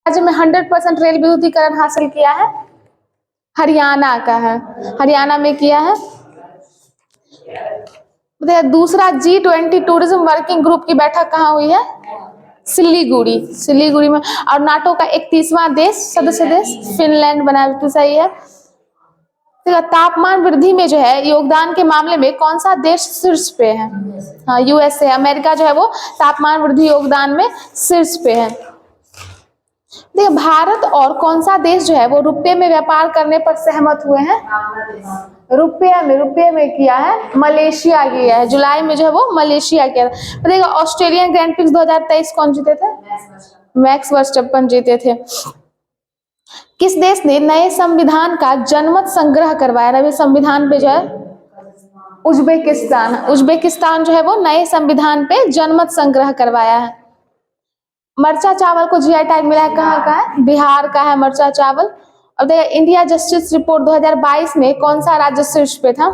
राज्य में 100% रेल विद्युतीकरण हासिल किया है? हरियाणा का है, हरियाणा में किया है। दूसरा G20 टूरिज्म वर्किंग ग्रुप की बैठक कहाँ हुई है? सिलीगुड़ी, सिलीगुड़ी में। और नाटो का 31वां देश, सदस्य देश फिनलैंड बना, बिल्कुल सही है। तापमान वृद्धि में जो है योगदान के मामले में कौन सा देश शीर्ष पे है? हाँ, यूएसए, अमेरिका जो है वो तापमान वृद्धि योगदान में शीर्ष पे है। देखिए, भारत और कौन सा देश जो है वो रुपये में व्यापार करने पर सहमत हुए हैं? रुपये में किया है, मलेशिया किया है। जुलाई में जो है वो मलेशिया किया था। देखिए, ऑस्ट्रेलियन ग्रैंड प्रिक्स 2023 कौन जीते थे? मैक्स वर्स्टैपेन जीते थे। किस देश ने नए संविधान का जनमत संग्रह करवाया? अभी संविधान पे जो है उज्बेकिस्तान, उज्बेकिस्तान जो है वो नए संविधान पे जनमत संग्रह करवाया है। मरचा चावल को जीआई टैग मिला है, कहाँ का है? बिहार का है मरचा चावल। अब देखिए, इंडिया जस्टिस रिपोर्ट 2022 में कौन सा राज्य शीर्ष पे था?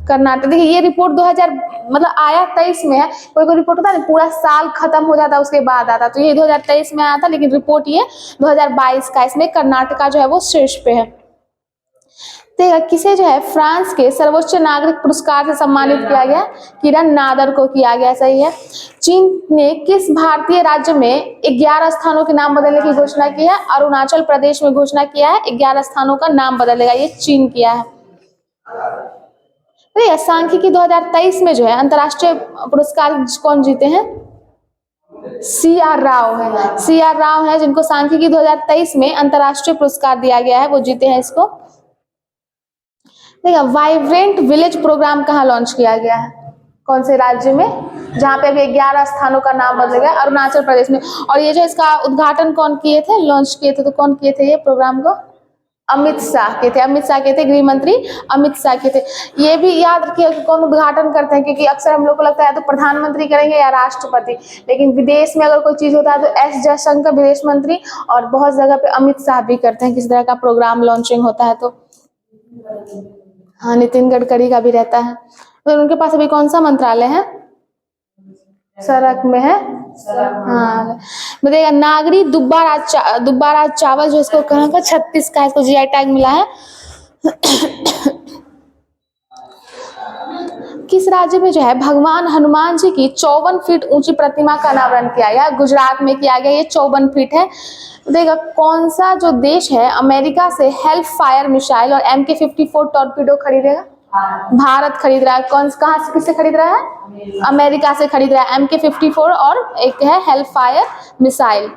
कर्नाटक। देखिए, ये रिपोर्ट 2000 मतलब आया 23 में है। कोई कोई रिपोर्ट होता है ना पूरा साल खत्म हो जाता उसके बाद आता, तो ये 2023 में आया था, लेकिन रिपोर्ट ये 2022 का। इसमें कर्नाटका जो है वो शीर्ष पे है। देखिए, किसे जो है फ्रांस के सर्वोच्च नागरिक पुरस्कार से सम्मानित किया गया? किरण नादर को किया गया, सही है। चीन ने किस भारतीय राज्य में 11 स्थानों के नाम बदलने की घोषणा की है? अरुणाचल प्रदेश में घोषणा किया है 11 स्थानों का नाम बदलेगा, ये चीन किया है। सांख्यिकी 2023 में जो है अंतर्राष्ट्रीय पुरस्कार कौन जीते हैं? CR राव है, CR राव है जिनको सांख्यिकी 2023 में अंतर्राष्ट्रीय पुरस्कार दिया गया है, वो जीते हैं इसको। देखिए, वाइब्रेंट विलेज प्रोग्राम कहाँ लॉन्च किया गया है? कौन से राज्य में? जहाँ पे अभी 11 स्थानों का नाम बदल गया, अरुणाचल प्रदेश में। और ये जो इसका उद्घाटन कौन किए थे, लॉन्च किए थे, तो कौन किए थे ये प्रोग्राम को? अमित शाह के थे, अमित शाह के थे, गृह मंत्री अमित शाह के थे। ये भी याद रखिए कि कौन उद्घाटन करते हैं, क्योंकि अक्सर हम लोग को लगता है तो प्रधानमंत्री करेंगे या राष्ट्रपति, लेकिन विदेश में अगर कोई चीज होता है तो एस जयशंकर विदेश मंत्री, और बहुत जगह पे अमित शाह भी करते हैं किसी तरह का प्रोग्राम लॉन्चिंग होता है तो। हाँ, नितिन गडकरी का भी रहता है। तो उनके पास अभी कौन सा मंत्रालय है? सड़क में है। हाँ, बताइएगा, नागरी दुब्बाराज चावल जो इसको कहाँ का? 36 का, इसको जीआई टैग मिला है। किस राज्य में जो है भगवान हनुमान जी की 54 फीट ऊंची प्रतिमा का अनावरण किया गया? गुजरात में किया गया, ये 54 फीट है। देखिएगा, कौन सा जो देश है अमेरिका से हेल्प फायर मिसाइल और MK-54 टॉर्पीडो खरीदेगा? भारत खरीद रहा है। कौन कहाँ से, किससे खरीद रहा है? अमेरिका से खरीद रहा है, MK-54 और एक है help fire missile.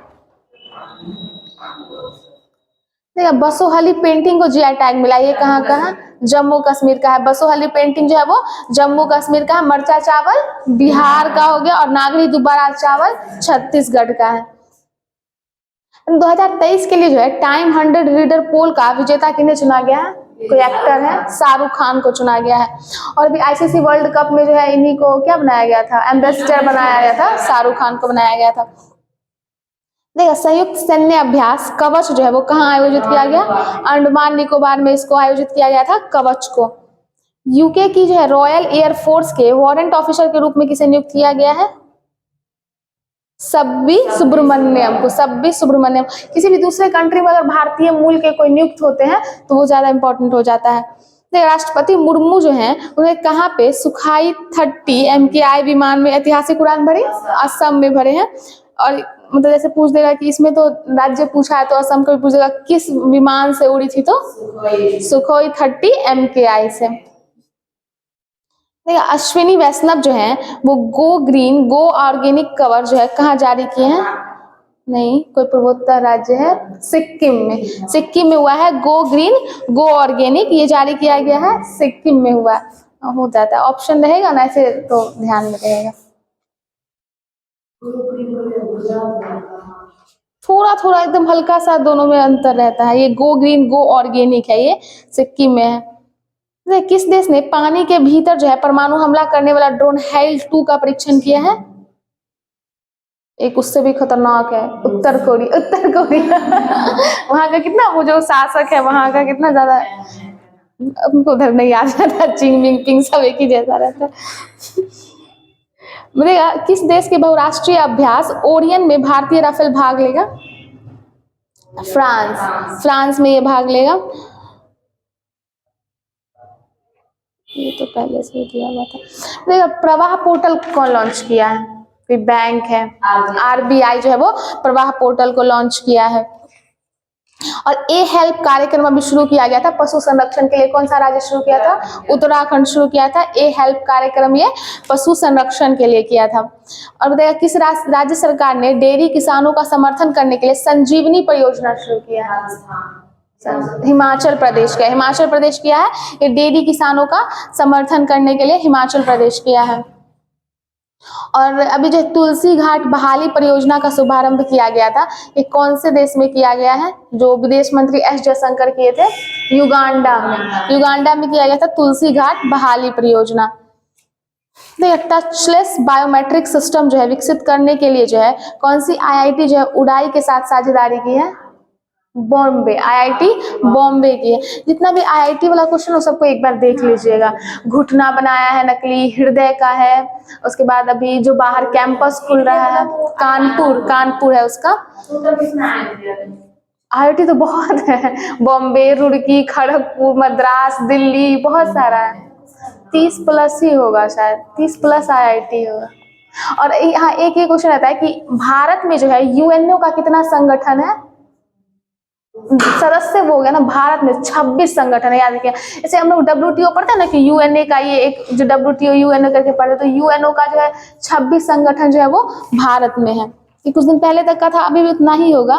Basohli painting को जीआई टैग मिला, ये कहाँ का है? जम्मू कश्मीर का है। बसोहली पेंटिंग जो है वो जम्मू कश्मीर का है। मरचा चावल बिहार का हो गया, और नागरी दुब्बाराज चावल छत्तीसगढ़ का है। 2023 के लिए जो है टाइम 100 रीडर पोल का विजेता किन्हें चुना गया है? कोई एक्टर है, शाहरुख खान को चुना गया है। और अभी ICC वर्ल्ड कप में जो है इन्हीं को क्या बनाया गया था? एम्बेसडर बनाया गया था, शाहरुख खान को बनाया गया था। देखिए, संयुक्त सैन्य अभ्यास कवच जो है वो कहाँ आयोजित किया गया? अंडमान निकोबार में इसको आयोजित किया गया था, कवच को। यूके की जो है रॉयल एयरफोर्स के वारंट ऑफिसर के रूप में किसे नियुक्त किया गया है? सब्बी सुब्रमण्यम को, सब्बी सुब्रमण्यम। किसी भी दूसरे कंट्री में अगर भारतीय मूल के कोई नियुक्त होते हैं तो वो ज्यादा इंपॉर्टेंट हो जाता है। राष्ट्रपति मुर्मू जो हैं उन्हें कहाँ पे सुखाई 30 MKI विमान में ऐतिहासिक उड़ान भरी? असम में भरे हैं। और मतलब जैसे पूछ देगा कि इसमें तो राज्य पूछा है तो असम को भी पूछेगा किस विमान से उड़ी थी, तो सुखोई 30 MKI से। अश्विनी वैष्णव जो है वो गो ग्रीन गो ऑर्गेनिक कवर जो है कहाँ जारी किए हैं? नहीं, कोई पूर्वोत्तर राज्य है, सिक्किम में। सिक्किम में हुआ है गो ग्रीन गो ऑर्गेनिक, ये जारी किया गया है, सिक्किम में हुआ हो जाता है। ऑप्शन रहेगा ना ऐसे तो ध्यान में रहेगा। थोड़ा थोड़ा एकदम हल्का सा दोनों में अंतर रहता है। ये गो ग्रीन गो ऑर्गेनिक है, ये सिक्किम में है। किस देश ने पानी के भीतर जो है परमाणु हमला करने वाला ड्रोन HAL-2 का परीक्षण किया है? एक उससे भी खतरनाक है, उत्तर कोरिया। उत्तर कोरिया वहां का कितना, वो जो शासक है वहां का कितना ज्यादा, उनको उधर नहीं आ जाता, चिंग मिंग पिंग सब एक ही जैसा रहता है। बोलेगा, किस देश के बहुराष्ट्रीय अभ्यास ओरियन में भारतीय राफेल भाग लेगा? फ्रांस में ये भाग लेगा। ये तो पहले से ही दिया हुआ था। देखो प्रवाह पोर्टल कौन लॉन्च किया है? कोई बैंक है, आरबीआई जो है वो प्रवाह पोर्टल को लॉन्च किया है। और ए हेल्प कार्यक्रम अभी शुरू किया गया था पशु संरक्षण के लिए। कौन सा राज्य शुरू किया था? उत्तराखंड शुरू किया था ए हेल्प कार्यक्रम, ये पशु संरक्षण के लिए किया था। और बताइए किस राज्य सरकार ने डेयरी किसानों का समर्थन करने के लिए संजीवनी परियोजना शुरू किया है? हिमाचल प्रदेश का, हिमाचल प्रदेश किया है ये डेयरी किसानों का समर्थन करने के लिए, हिमाचल प्रदेश किया है। और अभी जो तुलसी घाट बहाली परियोजना का शुभारंभ किया गया था, ये कौन से देश में किया गया है? जो विदेश मंत्री एस जयशंकर किए थे, युगांडा में। युगांडा में किया गया था तुलसी घाट बहाली परियोजना। तो टचलेस बायोमेट्रिक सिस्टम जो है विकसित करने के लिए जो है कौन सी आईआईटी जो है उड़ाई के साथ साझेदारी की है? बॉम्बे, आईआईटी बॉम्बे की है। जितना भी आईआईटी वाला क्वेश्चन हो सबको एक बार देख लीजिएगा। घुटना बनाया है नकली, हृदय का है, उसके बाद अभी जो बाहर कैंपस खुल रहा है कानपुर है उसका। आईआईटी तो बहुत है, बॉम्बे, रुड़की, खड़गपुर, मद्रास, दिल्ली, बहुत सारा है। 30+ ही होगा शायद, 30+ आईआईटी होगा। और यहाँ एक ये क्वेश्चन आता है कि भारत में जो है यूएनओ का कितना संगठन है? सदस्य वो हो गया ना, भारत में 26 संगठन है, याद रखिए। जैसे हम लोग WTO पढ़ते हैं ना कि यूएनए का ये एक जो WTO यूएनओ करके पढ़ते, तो यूएनओ का जो है 26 संगठन जो है वो भारत में है। ये कुछ दिन पहले तक का था, अभी भी उतना ही होगा।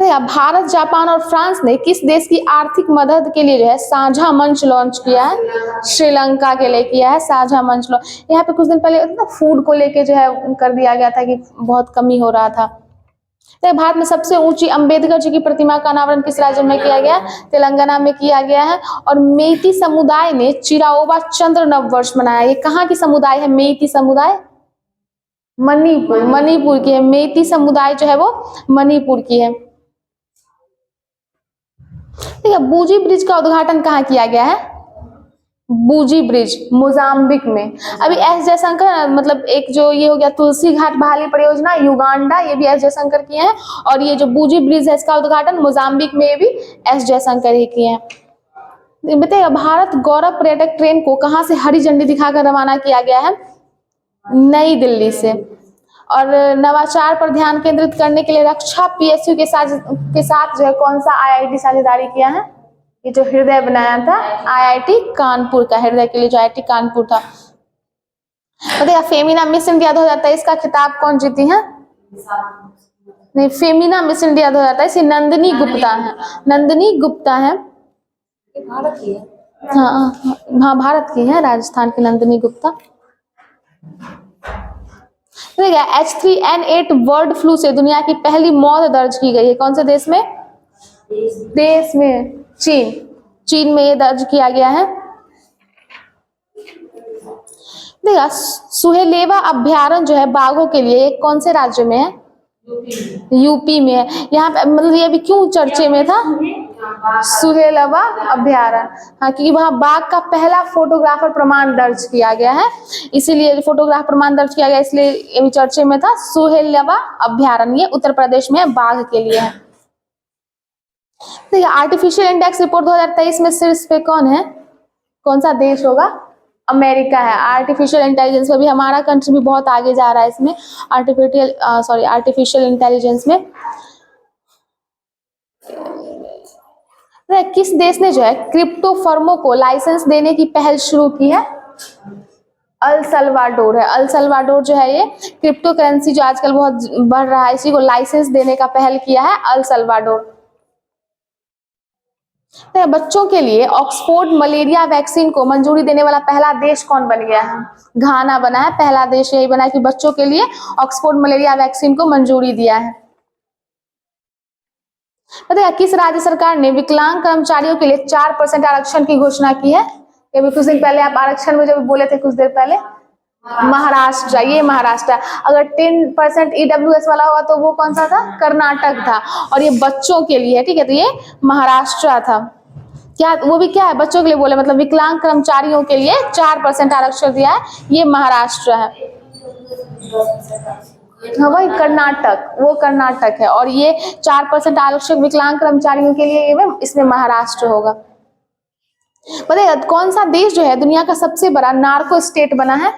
भारत, जापान और फ्रांस ने किस देश की आर्थिक मदद के लिए जो है साझा मंच लॉन्च किया है? श्रीलंका के लिए किया है साझा मंच लॉन्च। यहाँ पे कुछ दिन पहले फूड को लेके जो है कर दिया गया था कि बहुत कमी हो रहा था। तो भारत में सबसे ऊंची अंबेडकर जी की प्रतिमा का अनावरण किस राज्य में किया गया? तेलंगाना में किया गया है। और मेइती समुदाय ने चिराओबा चंद्र नववर्ष मनाया। ये कहाँ की समुदाय है मेइती समुदाय? मणिपुर की है। मेइती समुदाय जो है वो मणिपुर की है। ठीक है, बूजी ब्रिज का उद्घाटन कहाँ किया गया है? बूजी ब्रिज मोजाम्बिक में। अभी एस जयशंकर, मतलब एक जो ये हो गया तुलसी घाट बहाली परियोजना युगांडा, ये भी एस जयशंकर किए हैं। और ये जो बूजी ब्रिज है इसका उद्घाटन मोजाम्बिक में भी एस जयशंकर ही किए हैं। बताइए भारत गौरव पर्यटक ट्रेन को कहाँ से हरी झंडी दिखाकर रवाना किया गया है? नई दिल्ली से। और नवाचार पर ध्यान केंद्रित करने के लिए रक्षा पीएसयू के साथ जो है कौन सा आईआईटी साझेदारी किया है? ये जो हृदय बनाया था आईआईटी कानपुर का, हृदय के लिए जो आईआईटी कानपुर था। तो फेमिना मिस इंडिया 2023 का खिताब कौन जीती है? नहीं, फेमिना मिस इंडिया 2023 नंदिनी गुप्ता है। नंदिनी गुप्ता है, भारत की है। हाँ भारत की है, राजस्थान की Nandini Gupta. H3N8 bird flu से दुनिया की पहली मौत दर्ज की गई है। कौन से देश में? चीन में ये दर्ज किया गया है। देखा सुहेलेवा अभ्यारण्य जो है बाघों के लिए कौन से राज्य में है? यूपी में है। यहाँ पे मतलब ये अभी क्यों चर्चे में था? सुहेलवा अभ्यारण्य, हाँ, क्योंकि वहां बाघ का पहला फोटोग्राफर प्रमाण दर्ज किया गया है, इसीलिए फोटोग्राफ प्रमाण दर्ज किया गया, इसलिए ये भी चर्चे में था। सुहेलवा अभ्यारण्य ये उत्तर प्रदेश में बाघ के लिए है। देखिए आर्टिफिशियल इंडेक्स रिपोर्ट 2023 में शीर्ष पे कौन है? कौन सा देश होगा? अमेरिका है। आर्टिफिशियल इंटेलिजेंस में भी हमारा कंट्री भी बहुत आगे जा रहा है इसमें, आर्टिफिशियल इंटेलिजेंस में। किस देश ने जो है क्रिप्टो फर्मों को लाइसेंस देने की पहल शुरू की है? अल सल्वाडोर है। अल सल्वाडोर जो है ये क्रिप्टो करेंसी जो आजकल बहुत बढ़ रहा है, इसी को लाइसेंस देने का पहल किया है अल सल्वाडोर। तो बच्चों के लिए ऑक्सफोर्ड मलेरिया वैक्सीन को मंजूरी देने वाला पहला देश कौन बन गया है? घाना बना है। पहला देश यही बना कि बच्चों के लिए ऑक्सफोर्ड मलेरिया वैक्सीन को मंजूरी दिया है। पता है किस राज्य सरकार ने विकलांग कर्मचारियों के लिए 4% आरक्षण की घोषणा की है? ये भी कुछ दिन पहले आप आरक्षण में जब बोले थे कुछ देर पहले, महाराष्ट्र। ये महाराष्ट्र। अगर 10% ईडब्ल्यूएस वाला होगा तो वो कौन सा था? कर्नाटक था। और ये बच्चों के लिए, ठीक है, तो ये महाराष्ट्र था। क्या वो भी क्या है? बच्चों के लिए बोले, मतलब विकलांग कर्मचारियों के लिए 4% आरक्षण दिया है, ये महाराष्ट्र है। हाँ वही कर्नाटक, वो कर्नाटक है। और ये 4% आरक्षक विकलांग कर्मचारियों के लिए एवं इसमें महाराष्ट्र होगा। बताइए कौन सा देश जो है दुनिया का सबसे बड़ा नार्को स्टेट बना है?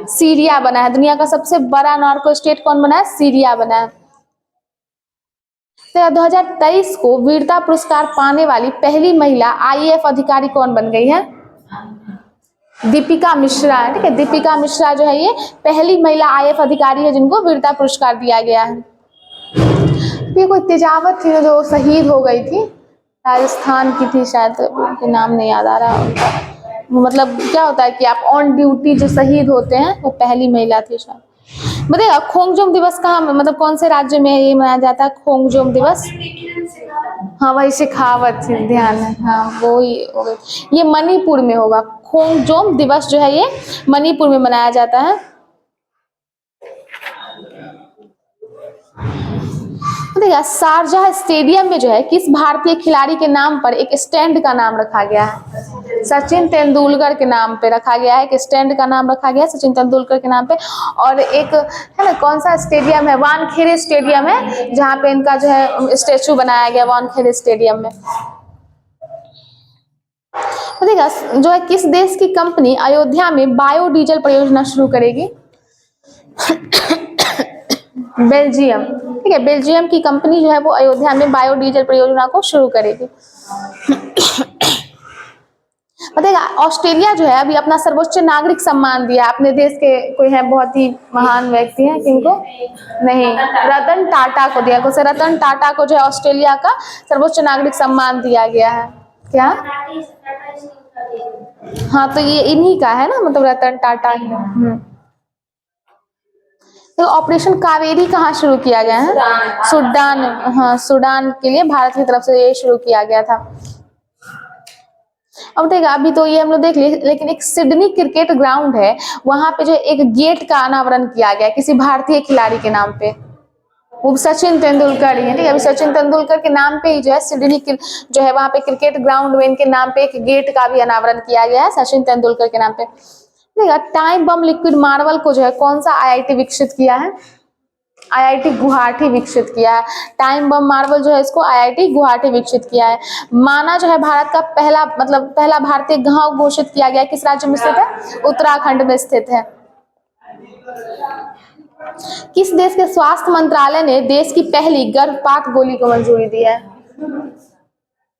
सीरिया बना है। दुनिया का सबसे बड़ा नार्को स्टेट कौन बना है? सीरिया बना है। तो 2023 को वीरता पुरस्कार पाने वाली पहली महिला आईएएफ अधिकारी कौन बन गई है? दीपिका मिश्रा है। ठीक है, दीपिका मिश्रा जो है ये पहली महिला आईएएफ अधिकारी है जिनको वीरता पुरस्कार दिया गया है। ये कोई तेजावत थी जो शहीद हो गई थी, राजस्थान की थी शायद, उनके नाम नहीं याद आ रहा उनका। मतलब क्या होता है कि आप ऑन ड्यूटी जो शहीद होते हैं वो पहली महिला थी शायद। बताइएगा खोंगजोम दिवस कहाँ, मतलब कौन से राज्य में ये मनाया जाता है खोंगजोम दिवस? हाँ वही शेखावत थी, ध्यान है। हाँ वो ही हो गई। ये मणिपुर में होगा। खोंगजोम दिवस जो है ये मणिपुर में मनाया जाता है। देखिए शारजाह स्टेडियम में जो है किस भारतीय खिलाड़ी के नाम पर एक स्टैंड का नाम रखा गया है? सचिन तेंदुलकर के नाम पे रखा गया है। एक स्टैंड का नाम रखा गया है सचिन तेंदुलकर के नाम पे। और एक है ना कौन सा स्टेडियम है? वानखेड़े स्टेडियम है जहाँ पे इनका जो है स्टेचू बनाया गया वानखेड़े स्टेडियम में। देखिएगा जो है किस देश की कंपनी अयोध्या में बायोडीजल परियोजना शुरू करेगी? बेल्जियम। ठीक है, बेल्जियम की कंपनी जो है वो अयोध्या में बायोडीजल परियोजना को शुरू करेगी। बताइएगा ऑस्ट्रेलिया जो है अभी अपना सर्वोच्च नागरिक सम्मान दिया अपने देश के, कोई है बहुत ही महान व्यक्ति हैं किनको? नहीं, रतन टाटा को दिया। कुछ रतन टाटा को जो है ऑस्ट्रेलिया का सर्वोच्च नागरिक सम्मान दिया गया है। क्या? हाँ तो ये इन्हीं का है ना, मतलब रतन टाटा। तो ऑपरेशन कावेरी कहाँ शुरू किया गया है? सूडान। हाँ सूडान के लिए भारत की तरफ से ये शुरू किया गया था। अब देखिए अभी तो ये हम लोग देख लिए, लेकिन एक सिडनी क्रिकेट ग्राउंड है वहां पे जो एक गेट का अनावरण किया गया किसी भारतीय खिलाड़ी के नाम पे, वो सचिन तेंदुलकर ही है। ठीक है, अभी सचिन तेंदुलकर के नाम पे ही जो है सिडनी जो है वहां पे क्रिकेट ग्राउंड में इनके नाम पे एक गेट का भी अनावरण किया गया है सचिन तेंदुलकर के नाम पे। देखिए टाइम बम लिक्विड मार्बल को जो है कौन सा आईआईटी विकसित किया है? आईआईटी गुवाहाटी विकसित किया है। टाइम बम मार्बल जो है इसको आईआईटी गुवाहाटी विकसित किया है। माना जो है भारत का पहला भारतीय गांव घोषित किया गया किस राज्य में स्थित है? उत्तराखंड में स्थित है। किस देश के स्वास्थ्य मंत्रालय ने देश की पहली गर्भपात गोली को मंजूरी दी है?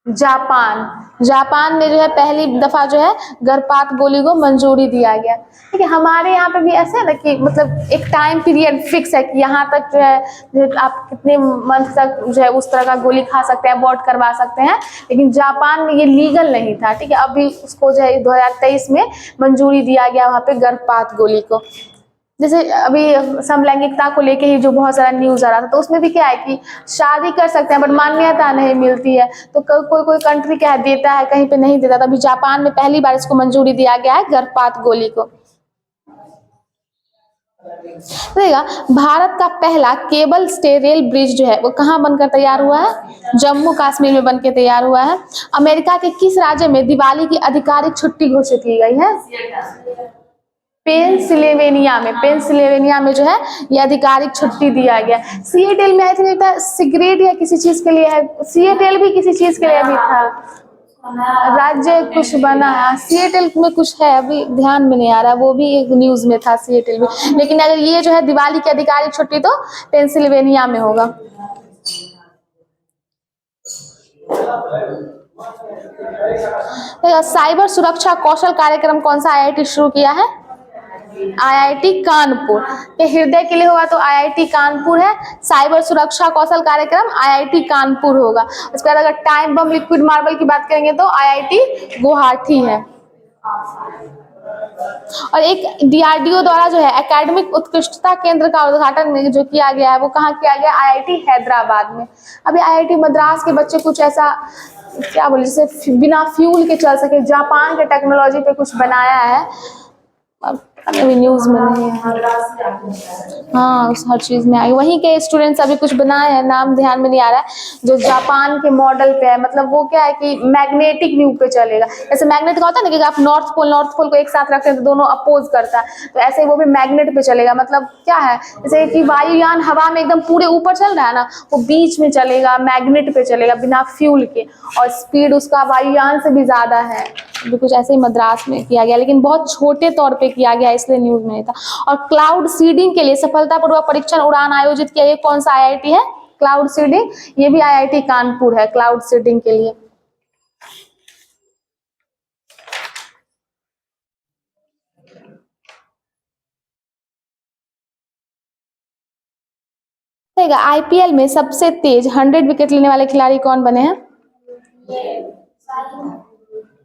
जापान। जापान में जो है पहली दफा जो है गर्भपात गोली को मंजूरी दिया गया। ठीक है, हमारे यहाँ पे भी ऐसे है ना कि मतलब एक टाइम पीरियड फिक्स है कि यहाँ तक जो है आप कितने मंथ तक जो है उस तरह का गोली खा सकते हैं, अबॉर्ट करवा सकते हैं, लेकिन जापान में ये लीगल नहीं था। ठीक है, अभी उसको जो है 2023 में मंजूरी दिया गया वहाँ पे गर्भपात गोली को। जैसे अभी समलैंगिकता को लेके ही जो बहुत सारा न्यूज आ रहा था, तो उसमें भी क्या है कि शादी कर सकते हैं बट मान्यता नहीं मिलती है, तो कोई कोई कंट्री क्या देता है, कहीं पे नहीं देता। अभी जापान में पहली बार इसको मंजूरी दिया गया है गर्भपात गोली को। देखिएगा भारत का पहला केबल स्टे रेल ब्रिज जो है वो कहाँ बनकर तैयार हुआ है? जम्मू कश्मीर में बनकर तैयार हुआ है। अमेरिका के किस राज्य में दिवाली की आधिकारिक छुट्टी घोषित की गई है? पेंसिल्वेनिया में। पेंसिल्वेनिया में जो है ये आधिकारिक छुट्टी दिया गया। सीएटल में आई थिंक सिगरेट या किसी चीज के लिए है, सीएटल भी किसी चीज के लिए भी था, राज्य कुछ बना है सीएटल में, कुछ है अभी ध्यान में नहीं आ रहा, वो भी एक न्यूज में था सीएटल में। लेकिन अगर ये जो है दिवाली की आधिकारिक छुट्टी तो पेंसिल्वेनिया में होगा। साइबर सुरक्षा कौशल कार्यक्रम कौन सा आईआईटी शुरू किया है? आईआईटी कानपुर के हृदय के लिए होगा तो आईआईटी कानपुर है। साइबर सुरक्षा कौशल कार्यक्रम आईआईटी कानपुर होगा। उसके बाद अगर टाइम बम लिक्विड मार्बल की बात करेंगे तो आईआईटी गुवाहाटी है। और एक डीआरडीओ द्वारा जो है एकेडमिक उत्कृष्टता केंद्र का उद्घाटन जो किया गया है वो कहाँ किया गया? आईआईटी हैदराबाद में। अभी आईआईटी मद्रास के बच्चे कुछ ऐसा क्या बोले जैसे बिना फ्यूल के चल सके, जापान के टेक्नोलॉजी पे कुछ बनाया है, अभी न्यूज़ में नहीं है। हाँ उस हर चीज़ में आई, वहीं के स्टूडेंट्स अभी कुछ बनाए हैं, नाम ध्यान में नहीं आ रहा है, जो जापान के मॉडल पे है। मतलब वो क्या है कि मैग्नेटिक व्यू पे चलेगा। जैसे मैग्नेट का होता है ना कि आप नॉर्थ पोल को एक साथ रखते हैं तो दोनों अपोज करता है, तो ऐसे ही वो भी मैग्नेट पे चलेगा। मतलब क्या है, जैसे कि वायुयान हवा में एकदम पूरे ऊपर चल रहा है ना, वो बीच में चलेगा, मैग्नेट पे चलेगा बिना फ्यूल के, और स्पीड उसका वायुयान से भी ज़्यादा है। भी कुछ ऐसे ही मद्रास में किया गया, लेकिन बहुत छोटे तौर पे किया गया, इसलिए न्यूज़ में नहीं था। और क्लाउड सीडिंग के लिए सफलतापूर्वक परीक्षण उड़ान आयोजित किया, ये कौन सा आईआईटी है? क्लाउड सीडिंग, ये भी आईआईटी कानपुर है क्लाउड सीडिंग के लिए। आईपीएल में सबसे तेज 100 विकेट लेने वाले खिलाड़ी कौन बने हैं?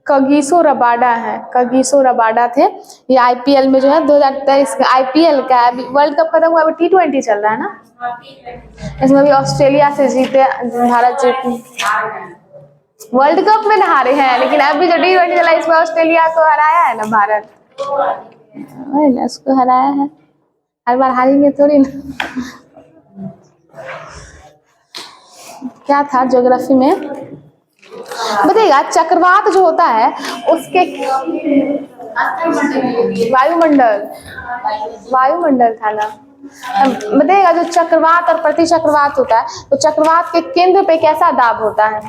कगिसो रबाडा है, कगिसो रबाडा थे। ये आईपीएल में जो है 2023 का आईपीएल का, अभी वर्ल्ड कप खत्म हुआ, अभी T20 चल रहा है ना, इसमें भी ऑस्ट्रेलिया से जीते, भारत जीती। वर्ल्ड कप में ना हारे हैं, लेकिन अभी जो T20 चला इसमें ऑस्ट्रेलिया को हराया है ना भारत, वही ना, उसको हराया है। हर बार हारेंगे थोड़ी ना। क्या था ज्योग्राफी में बताइएगा, चक्रवात जो होता है उसके वायुमंडल था ना। बताइएगा, जो चक्रवात और प्रति चक्रवात होता है, तो चक्रवात के केंद्र पे कैसा दाब होता है?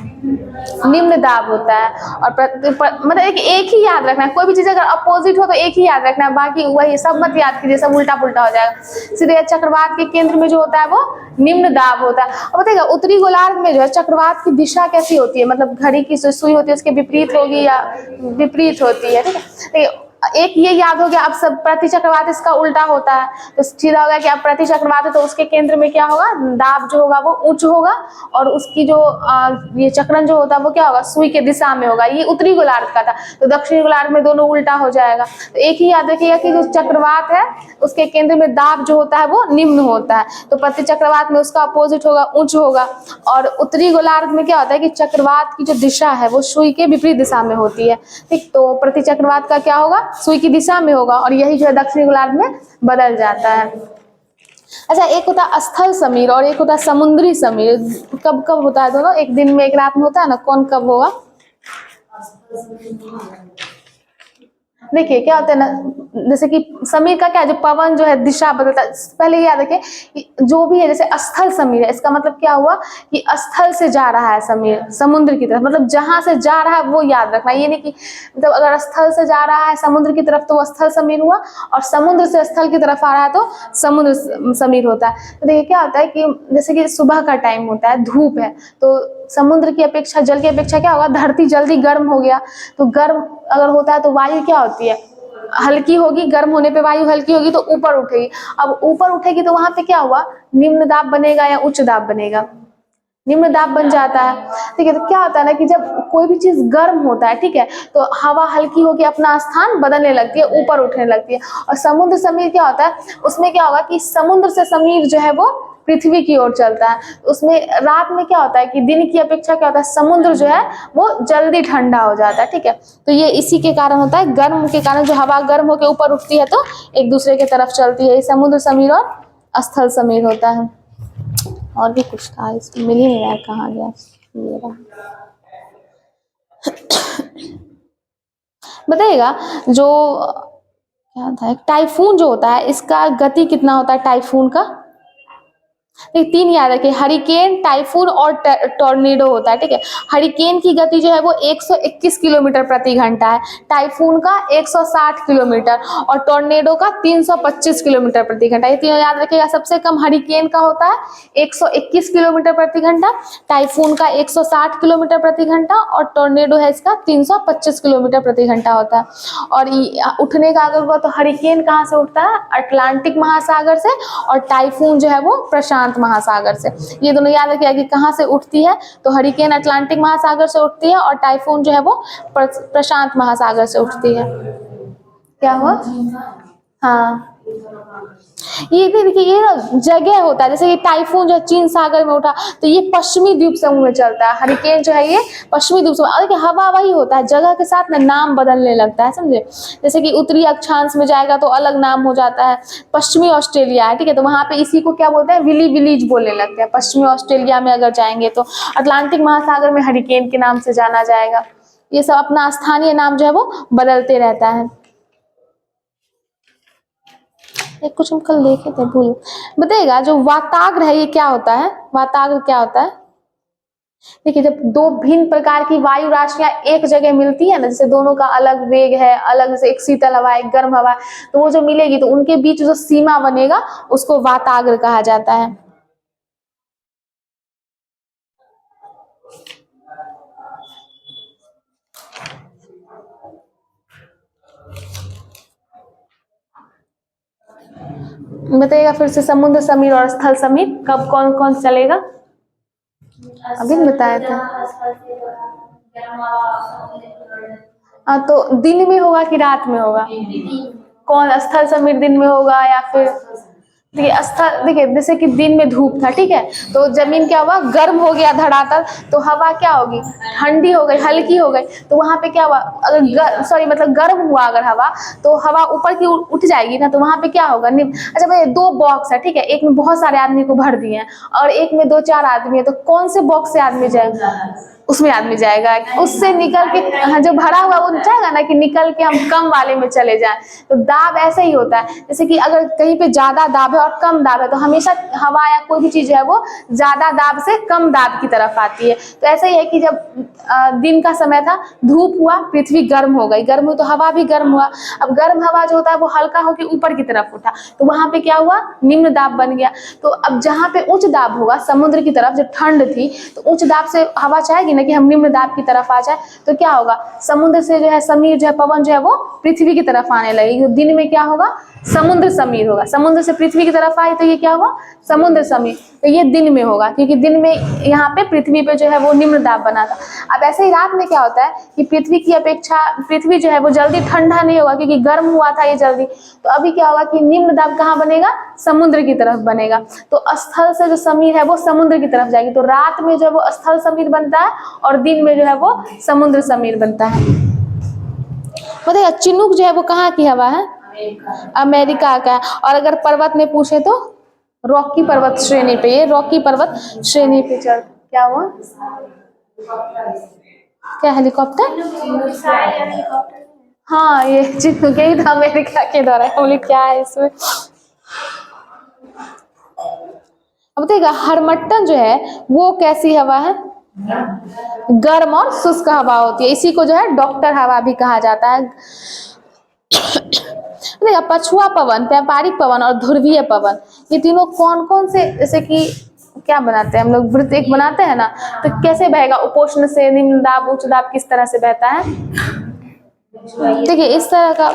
निम्न दाब होता है। और मतलब एक ही याद रखना है, कोई भी चीज अगर अपोजिट हो तो एक ही याद रखना है, बाकी वही सब मत याद कीजिए, सब उल्टा पुल्टा हो जाएगा। सीधे चक्रवात के केंद्र में जो होता है वो निम्न दाब होता है। और बताइएगा, उत्तरी गोलार्ध में जो है चक्रवात की दिशा कैसी होती है? मतलब घड़ी की सुई होती है उसके विपरीत होगी या विपरीत होती है, ठीक है। एक ये याद हो गया। अब सब प्रति चक्रवात इसका उल्टा होता है, तो सीधा होगा कि अब प्रति चक्रवात है तो उसके केंद्र में क्या होगा? दाब जो होगा वो उच्च होगा, और उसकी जो ये चक्रण जो होता है वो क्या होगा? सुई के दिशा में होगा। ये उत्तरी गोलार्ध का था, तो दक्षिणी गोलार्ध में दोनों उल्टा हो जाएगा। तो एक ही याद रखिएगा कि जो चक्रवात है उसके केंद्र में दाब जो होता है वो निम्न होता है, तो प्रति चक्रवात में उसका अपोजिट होगा, उच्च होगा। और उत्तरी गोलार्ध में क्या होता है कि चक्रवात की जो दिशा है वो सुई के विपरीत दिशा में होती है, ठीक। तो प्रति चक्रवात का क्या होगा? सुई की दिशा में होगा, और यही जो है दक्षिणी गोलार्ध में बदल जाता है। अच्छा, एक होता है स्थल समीर और एक होता है समुद्री समीर। कब कब होता है दोनों? एक दिन में एक रात में होता है ना, कौन कब होगा? देखिए क्या होता है ना, जैसे कि समीर का क्या है, जो पवन जो है दिशा बदलता है। पहले याद रखिए कि जो भी है, जैसे स्थल समीर है, इसका मतलब क्या हुआ कि स्थल से जा रहा है समीर, समुद्र की तरफ, मतलब जहां से जा रहा है वो याद रखना। ये नहीं कि मतलब अगर स्थल से जा रहा है समुद्र की तरफ तो वो स्थल समीर हुआ, और समुद्र से स्थल की तरफ आ रहा है तो समुद्र समीर होता है। तो देखिए क्या होता है कि जैसे कि सुबह का टाइम होता है, धूप है, तो समुद्र की अपेक्षा, जल की अपेक्षा क्या होगा? धरती जल्दी गर्म हो गया, तो गर्म अगर होता है तो वायु क्या होती है? हल्की होगी। गर्म होने पे वायु हल्की होगी तो ऊपर उठेगी। अब ऊपर उठेगी तो वहां पे क्या हुआ? निम्न दाब बनेगा या उच्च दाब बनेगा? निम्न दाब बन जाता है, ठीक है। तो क्या होता है ना कि जब कोई भी चीज गर्म होता है, ठीक है, तो हवा हल्की होकर अपना स्थान बदलने लगती है, ऊपर उठने लगती है। और समुद्र समीर क्या होता है? उसमें क्या होगा कि समुद्र से समीर जो है वो पृथ्वी की ओर चलता है। उसमें रात में क्या होता है कि दिन की अपेक्षा क्या होता है? समुद्र जो है वो जल्दी ठंडा हो जाता है, ठीक है। तो ये इसी के कारण होता है, गर्म के कारण जो हवा गर्म होकर ऊपर उठती है तो एक दूसरे की तरफ चलती है। ये समुद्र समीर और स्थल समीर होता है। और भी कुछ था, इसमें मिल ही नहीं रहा है, कहाँ गया ये रहा। बताइएगा, जो क्या था, एक टाइफून जो होता है इसका गति कितना होता है? टाइफून का तीन याद रखिए, हरिकेन, टाइफून और टॉर्नेडो होता है, ठीक है। हरिकेन की गति जो है वो 121 किलोमीटर प्रति घंटा है, टाइफून का 160 किलोमीटर, और टॉर्नेडो का 325 किलोमीटर प्रति घंटा। ये तीनों याद रखिएगा। सबसे कम हरिकेन का होता है 121 किलोमीटर प्रति घंटा, टाइफून का 160 किलोमीटर प्रति घंटा, और टॉर्नेडो है इसका 325 किलोमीटर प्रति घंटा होता है। और उठने का अगर हुआ तो हरिकेन कहाँ से उठता है? अटलांटिक महासागर से, और टाइफून जो है वो प्रशांत महासागर से। ये दोनों याद रखिएगा कि कहां से उठती है, तो हरिकेन अटलांटिक महासागर से उठती है, और टाइफून जो है वो प्रशांत महासागर से उठती है। क्या हुआ? हाँ, ये देखिए, ये ना जगह होता है, जैसे ये टाइफून जो है चीन सागर में उठा तो ये पश्चिमी द्वीप समूह में चलता है। हरिकेन जो है ये पश्चिमी द्वीप समूह, और देखिए हवा वही होता है, जगह के साथ ना नाम बदलने लगता है, समझे। जैसे कि उत्तरी अक्षांश में जाएगा तो अलग नाम हो जाता है। पश्चिमी ऑस्ट्रेलिया है, ठीक है, तो वहां पे इसी को क्या बोलते हैं, विली विलीज बोलने लगते हैं। पश्चिमी ऑस्ट्रेलिया में अगर जाएंगे तो अटलांटिक महासागर में हरिकेन के नाम से जाना जाएगा। ये सब अपना स्थानीय नाम जो है वो बदलते रहता है। एक कुछ हम कल देखे थे, भूल बताइएगा। जो वाताग्र है ये क्या होता है, वाताग्र क्या होता है। देखिए, जब दो भिन्न प्रकार की वायु राशियां एक जगह मिलती है ना, जैसे दोनों का अलग वेग है, अलग, जैसे एक शीतल हवा एक गर्म हवा, तो वो जो मिलेगी तो उनके बीच जो सीमा बनेगा उसको वाताग्र कहा जाता है। बताइएगा फिर से, समुद्र समीर और स्थल समीर कब कौन कौन चलेगा, अभी बताया था। हाँ, तो दिन में होगा कि रात में होगा, कौन स्थल समीर दिन में होगा या फिर, देखिए स्थल, देखिए जैसे कि दिन में धूप था, ठीक है, तो जमीन क्या हुआ, गर्म हो गया धरातल, तो हवा क्या होगी, ठंडी हो गई, हल्की हो गई, तो वहां पे क्या हुआ, अगर सॉरी मतलब गर्म हुआ अगर हवा, तो हवा ऊपर की उठ जाएगी ना, तो वहां पे क्या होगा, अच्छा भाई, दो बॉक्स है, ठीक है, एक में बहुत सारे आदमी को भर दिए हैं और एक में 2-4 आदमी है, तो कौन से बॉक्स से आदमी जाएगा, उसमें आदमी जाएगा, उससे निकल के, हाँ, जो भरा हुआ वो चाहेगा ना कि निकल के हम कम वाले में चले जाएं। तो दाब ऐसे ही होता है, जैसे कि अगर कहीं पे ज्यादा दाब है और कम दाब है तो हमेशा हवा या कोई भी चीज है वो ज्यादा दाब से कम दाब की तरफ आती है। तो ऐसा ही है कि जब दिन का समय था, धूप हुआ, पृथ्वी गर्म हो गई, गर्म हुई तो हवा भी गर्म हुआ। अब गर्म हवा जो होता है वो हल्का होकर ऊपर की तरफ उठा, तो वहां पे क्या हुआ, निम्न दाब बन गया। तो अब जहाँ पे उच्च दाब होगा समुद्र की तरफ, जो ठंड थी, तो उच्च दाब से हवा चाहेगी ना कि हम निम्न दाब की तरफ आ जाए, तो क्या होगा, समुद्र से जो है समीर जो है पवन जो है वो पृथ्वी की तरफ आने लगेगी। तो दिन में क्या होगा, समुद्र समीर होगा, समुद्र से पृथ्वी की तरफ आई तो ये क्या होगा, समुद्र समीर। तो ये दिन में होगा क्योंकि दिन में यहाँ पे पृथ्वी पे जो है वो निम्न दाब बना था। अब ऐसे ही रात में क्या होता है कि पृथ्वी की अपेक्षा पृथ्वी जो है वो जल्दी ठंडा नहीं होगा क्योंकि गर्म हुआ था ये जल्दी, तो अभी क्या होगा कि निम्न दाब कहाँ बनेगा, समुद्र की तरफ बनेगा। तो स्थल से जो समीर है वो समुद्र की तरफ जाएगी, तो रात में जो है वो स्थल समीर बनता है और दिन में जो है वो समुद्र समीर बनता है। बताइए, चिनूक जो है वो कहाँ की हवा है, अमेरिका का है। और अगर पर्वत में पूछे तो रॉकी पर्वत श्रेणी पे, ये रॉकी पर्वत श्रेणी पे चल, क्या हुआ, क्या हेलीकॉप्टर, हाँ ये चिनूक यही था, अमेरिका के द्वारा, बोले क्या है इसमें। अब देखिएगा, हरमट्टन जो है वो कैसी हवा है, गर्म और शुष्क हवा होती है, इसी को जो है डॉक्टर हवा भी कहा जाता है। देखिए, पछुआ पवन, व्यापारिक पवन और ध्रुवीय पवन, ये तीनों कौन कौन से, जैसे कि क्या बनाते हैं हम लोग, वृत्त एक बनाते हैं ना, तो कैसे बहेगा, उपोष्ण से निम्न दाब उच्च दाब किस तरह से बहता है। देखिए इस तरह का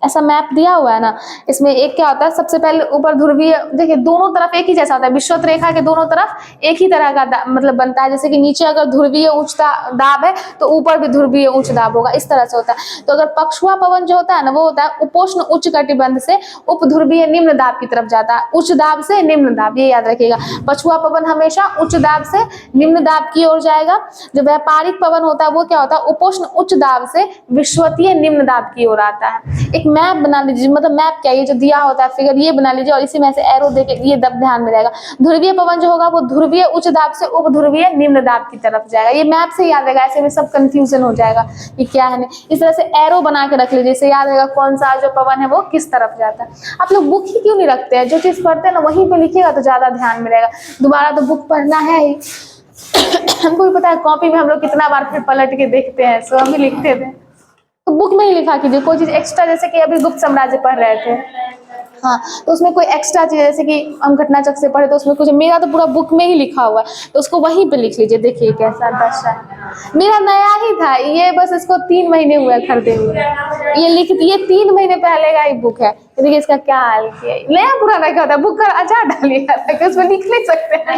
ऐसा मैप दिया हुआ है ना, इसमें एक क्या होता है, सबसे पहले ऊपर ध्रुवीय, देखिए दोनों तरफ एक ही जैसा होता है, विषुवत रेखा के दोनों तरफ एक ही तरह का मतलब बनता है, जैसे कि नीचे अगर ध्रुवीय उच्च दाब है तो ऊपर भी ध्रुवीय उच्च दाब होगा, इस तरह से होता है। तो अगर पछुआ पवन जो होता है ना, वो होता है उपोष्ण उच्च कटिबंध से उप ध्रुवीय निम्न दाब की तरफ जाता है, उच्च दाब से निम्न दाब, ये याद रखिएगा, पछुआ पवन हमेशा उच्च दाब से निम्न दाब की ओर जाएगा। जो व्यापारिक पवन होता है वो क्या होता है, उपोष्ण उच्च दाब से विषुवतीय निम्न दाब की ओर आता है। एक मैप बना लीजिए, मतलब मैप क्या, ये जो दिया होता है फिगर, ये बना लीजिए और इसी में से एरो देके ये दब ध्यान में रहेगा। ध्रुवीय पवन जो होगा वो ध्रुवीय उच्च दाब से उप ध्रुवीय निम्न दाब की तरफ जाएगा, ये मैप से याद रहेगा, ऐसे में सब कंफ्यूजन हो जाएगा कि क्या है। इस तरह से एरो बना के रख लीजिए, इससे याद रहेगा कौन सा जो पवन है वो किस तरफ जाता है। आप लोग बुक ही क्यों नहीं रखते हैं, जो चीज पढ़ते हैं ना वहीं पे लिखिएगा तो ज्यादा ध्यान में रहेगा, दोबारा तो बुक पढ़ना है ही। हमको भी पता है, कॉपी में हम लोग कितना बार फिर पलट के देखते हैं, सो हम भी लिखते थे, तो बुक में ही लिखा कीजिए कोई चीज एक्स्ट्रा, जैसे कि अभी गुप्त साम्राज्य पढ़ रहे थे, हाँ, तो उसमें कोई एक्स्ट्रा चीज, जैसे कि हम घटनाचक्र से पढ़े तो उसमें कुछ, मेरा तो पूरा बुक में ही लिखा हुआ है तो उसको वहीं पे लिख लीजिए। देखिए कैसा दशा है, मेरा नया ही था ये, बस इसको 3 महीने हुए खरीदे हुए, ये 3 महीने पहले का ही बुक है। देखिए इसका क्या हाल किया, नया पुराना क्या होता है, बुक का अचार डालिएगा ताकि उसमें लिख नहीं सकते हैं,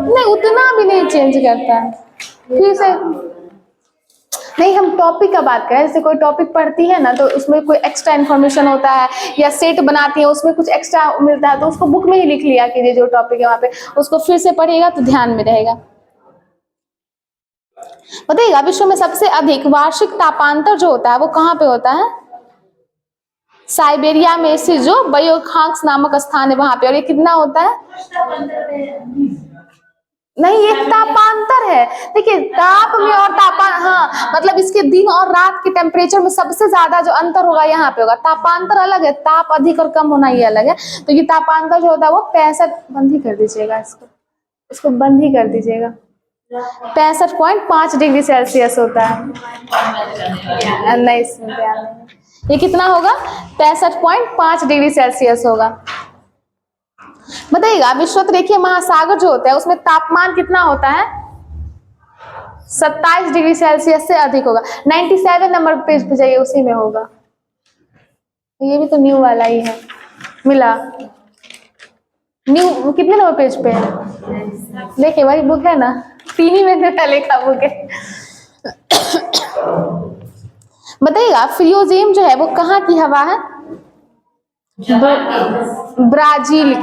नहीं उतना भी नहीं चेंज करता है, फिर से नहीं, हम टॉपिक का बात करें, जैसे कोई टॉपिक पढ़ती है ना तो उसमें कोई एक्स्ट्रा इन्फॉर्मेशन होता है या सेट बनाती है उसमें कुछ एक्स्ट्रा मिलता है, तो उसको बुक में ही लिख लिया कीजिए जो टॉपिक है वहाँ पे, उसको फिर से पढ़िएगा तो ध्यान में रहेगा। बताइएगा विश्व में सबसे अधिक वार्षिक तापांतर जो होता है वो कहाँ पे होता है? साइबेरिया में स्थित जो बायोखांक्स नामक स्थान है वहां पे। और ये कितना होता है? नहीं, ये तापांतर है। देखिए ताप में और तापान, हाँ मतलब इसके दिन और रात के टेम्परेचर में सबसे ज्यादा जो अंतर होगा यहाँ पे होगा। तापांतर अलग है, ताप अधिक और कम होना ये अलग है। तो ये तापांतर जो होता है वो 65, बंद ही कर दीजिएगा इसको बंद ही कर दीजिएगा, 65.5 डिग्री सेल्सियस होता है। नहीं, इसमें ध्यान नहीं। ये कितना होगा? 65.5 डिग्री सेल्सियस होगा। बताइएगा विश्वतरेखीय महासागर जो होता है उसमें तापमान कितना होता है? 27 डिग्री सेल्सियस से अधिक होगा। 97 नंबर पेज पे जाइए, उसी में होगा। ये भी तो न्यू वाला ही है, मिला न्यू। कितने नंबर पेज पे है? देखिए वही बुक है ना, 3 ही में लिखा बुक है। बताइएगा फ्रियोजेम जो है वो कहाँ की हवा है? ब्राजील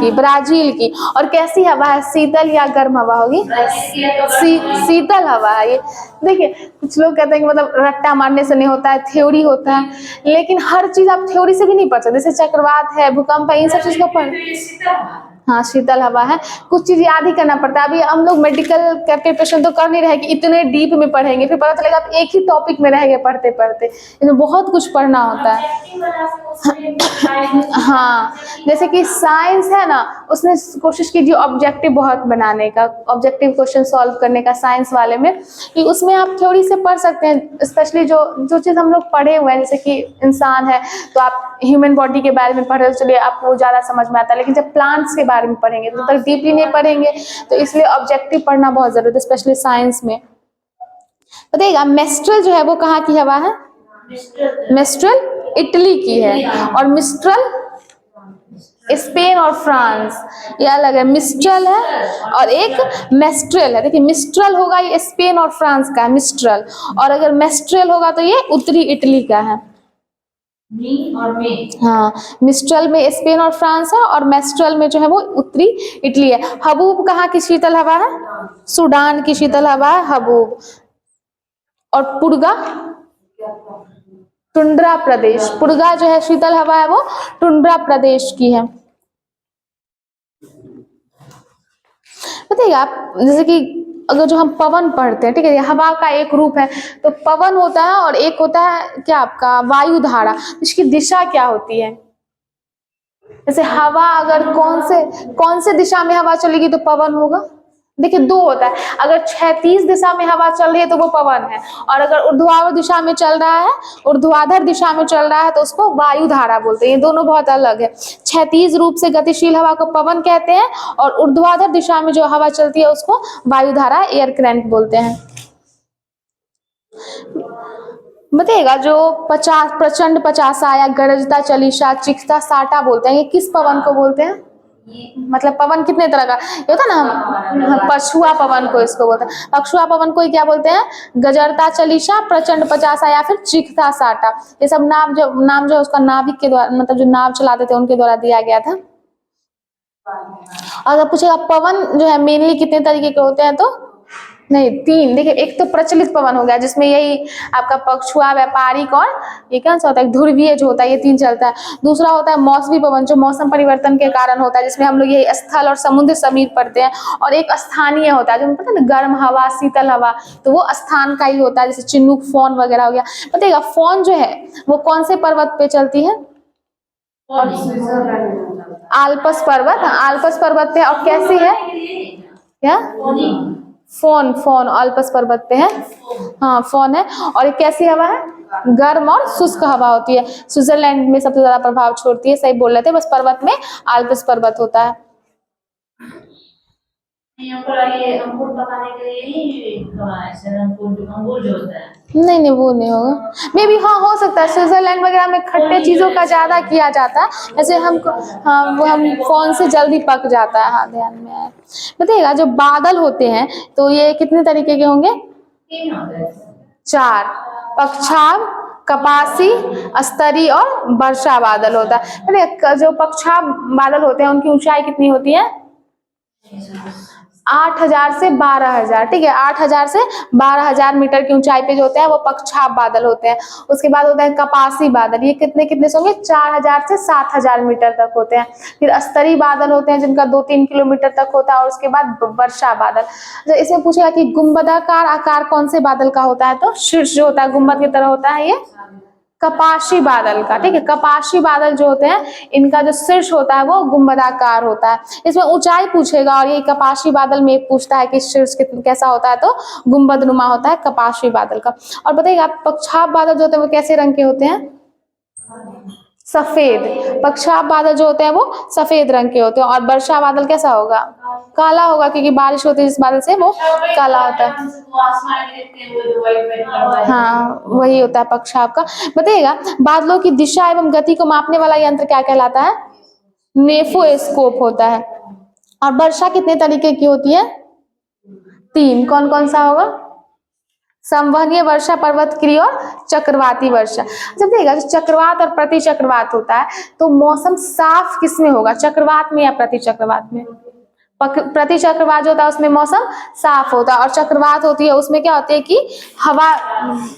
की। और कैसी हवा है? शीतल या गर्म हवा होगी? शीतल हवा है ये। देखिए कुछ लोग कहते हैं कि मतलब रट्टा मारने से नहीं होता है, थ्योरी होता है, लेकिन हर चीज आप थ्योरी से भी नहीं पढ़ सकते। जैसे चक्रवात है, भूकंप है, इन सब चीज को पढ़, हाँ शीतल हवा है। कुछ चीज याद ही करना पड़ता है। अभी हम लोग मेडिकल का प्रिपरेशन तो कर नहीं रहे कि इतने डीप में पढ़ेंगे, फिर पता चलेगा आप एक ही टॉपिक में रहेंगे पढ़ते पढ़ते, इसमें बहुत कुछ पढ़ना होता है। हाँ जैसे कि साइंस है ना, उसमें कोशिश कीजिए ऑब्जेक्टिव बहुत बनाने का, ऑब्जेक्टिव क्वेश्चन सॉल्व करने का साइंस वाले में, कि उसमें आप थ्योरी से पढ़ सकते हैं। स्पेशली जो चीज़ हम लोग पढ़े हुए हैं, जैसे कि इंसान है तो आप ह्यूमन बॉडी के बारे में पढ़ रहे हो, चलिए आपको ज़्यादा समझ में आता है। लेकिन जब प्लांट्स के बारे में पढ़ेंगे तो तक डीपली नहीं पढ़ेंगे, तो इसलिए ऑब्जेक्टिव पढ़ना बहुत जरूरी है, स्पेशली साइंस में। बताइएगा मेस्ट्रल जो है वो कहाँ की हवा है? मेस्ट्रल इटली की है, और मिस्ट्रल स्पेन और फ्रांस, ये अलग है। मिस्ट्रल है और एक मेस्ट्रल है। देखिए मिस्ट्रल होगा ये स्पेन और फ्रांस का है, मिस्ट्रल, और अगर मेस्ट्रल होगा तो ये उत्तरी इटली का है। हाँ मिस्ट्रल में स्पेन और फ्रांस है, और मेस्ट्रल में जो है वो उत्तरी इटली है। हबूब कहाँ की शीतल हवा है? सूडान की शीतल हवा है हबूब। और पुर्गा टुंड्रा प्रदेश, पुर्गा जो है शीतल हवा है वो टुंड्रा प्रदेश की है। बताइएगा आप जैसे कि अगर जो हम पवन पढ़ते हैं, ठीक है, हवा का एक रूप है, तो पवन होता है और एक होता है क्या आपका वायु धारा। इसकी दिशा क्या होती है? जैसे हवा अगर कौन से दिशा में हवा चलेगी तो पवन होगा? देखिए दो होता है, अगर क्षैतिज दिशा में हवा चल रही है तो वो पवन है, और अगर ऊर्ध्वाधर दिशा में चल रहा है, ऊर्ध्वाधर दिशा में चल रहा है तो उसको वायु धारा बोलते हैं। ये दोनों बहुत अलग है। क्षैतिज रूप से गतिशील हवा को पवन कहते हैं, और ऊर्ध्वाधर दिशा में जो हवा चलती है उसको वायु धारा, एयर करंट बोलते हैं। बताइएगा जो 50 प्रचंड 50 या गरजता चलीसा चिखता साटा बोलते हैं, ये किस पवन को बोलते हैं? मतलब पवन कितने तरह का ये होता है ना, पछुआ पवन को इसको बोलते हैं। पछुआ पवन को क्या बोलते हैं? गजरता चलीसा, प्रचंड 50 या फिर चिखता साटा। ये सब नाम जो है उसका नाविक के द्वारा, मतलब जो नाव चलाते थे उनके द्वारा दिया गया था। अगर पूछेगा पवन जो है मेनली कितने तरीके के होते हैं, तो नहीं 3। देखिए एक तो प्रचलित पवन हो गया जिसमें यही आपका पछुआ, व्यापारिक, और ये कौन सा होता है ध्रुवीय जो होता है, ये 3 चलता है। दूसरा होता है मौसमी पवन जो मौसम परिवर्तन के कारण होता है, जिसमें हम लोग यही स्थल और समुद्र समीर पढ़ते हैं। और एक स्थानीय होता है जो पता है ना, गर्म हवा, शीतल हवा, तो वो स्थान का ही होता है, जैसे चिन्नुक, फोन वगैरह हो गया। बताइएगा फोन जो है वो कौन से पर्वत पे चलती है? आल्पस पर्वत, आल्पस पर्वत पे। और कैसी है क्या? फोन आल्पस पर्वत पे है, हाँ फोन है। और ये कैसी हवा है? गर्म और शुष्क हवा होती है। स्विट्जरलैंड में सबसे ज्यादा प्रभाव छोड़ती है, सही बोल रहे थे, बस पर्वत में आल्पस पर्वत होता है। अंगूर पकाने के लिए अंगूर जो होता है, नहीं वो नहीं होगा, मे बी हाँ हो सकता है। स्विट्जरलैंड वगैरह में खट्टे चीजों का ज्यादा किया जाता है, जैसे हमको हाँ वो हम फोन से जल्दी पक जाता है। हाँ ध्यान में आया। बताइएगा जो बादल होते हैं तो ये कितने तरीके के होंगे? 3 होते हैं। 4। पक्षाभ, कपासी, स्तरी और वर्षा बादल होता है। देखिए जो पक्षाभ बादल होते हैं उनकी ऊंचाई कितनी होती है? 8,000 से 12,000, ठीक है, 8,000 से 12,000 मीटर की ऊंचाई पे जो होते हैं वो पक्षाभ बादल होते हैं। उसके बाद होता है कपासी बादल, ये कितने कितने से होंगे? 4,000 से 7,000 मीटर तक होते हैं। फिर स्तरी बादल होते हैं जिनका 2-3 किलोमीटर तक होता है। और उसके बाद वर्षा बादल। तो इसमें पूछेगा कि गुंबदाकार आकार कौन से बादल का होता है, तो शीर्ष जो होता है गुंबद की तरह होता है ये कपाशी बादल का, ठीक है। कपाशी बादल जो होते हैं इनका जो शीर्ष होता है वो गुंबदाकार होता है। इसमें ऊंचाई पूछेगा और ये कपाशी बादल में पूछता है कि शीर्ष कैसा होता है, तो गुंबदनुमा होता है कपाशी बादल का। और बताइए आप पक्षाभ बादल जो होते हैं वो कैसे रंग के होते हैं? सफेद। पक्षाभ बादल जो होते हैं वो सफेद रंग के होते हैं। और वर्षा बादल कैसा होगा? काला होगा, क्योंकि बारिश होती है जिस बादल से वो काला होता है। हाँ वही होता है पक्षाभ का। बताइएगा बादलों की दिशा एवं गति को मापने वाला यंत्र क्या कहलाता है? नेफोस्कोप होता है। और वर्षा कितने तरीके की होती है? 3। कौन कौन सा होगा? संवहनीय वर्षा, पर्वतक्रीय और चक्रवाती वर्षा। जब देखिएगा जो चक्रवात और प्रति चक्रवात होता है तो मौसम साफ किसमें होगा? चक्रवात में या प्रति चक्रवात में? प्रति चक्रवात जो होता है उसमें मौसम साफ होता है। और चक्रवात होती है उसमें क्या होती है कि हवा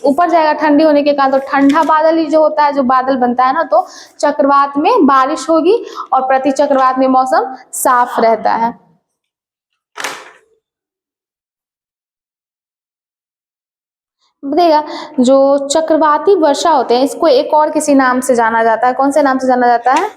ऊपर जाएगा ठंडी होने के कारण, तो ठंडा बादल ही जो होता है, जो बादल बनता है ना, तो चक्रवात में बारिश होगी और प्रति चक्रवात में मौसम साफ रहता है। देखिएगा जो चक्रवाती वर्षा होते हैं इसको एक और किसी नाम से जाना जाता है। कौन से नाम से जाना जाता है?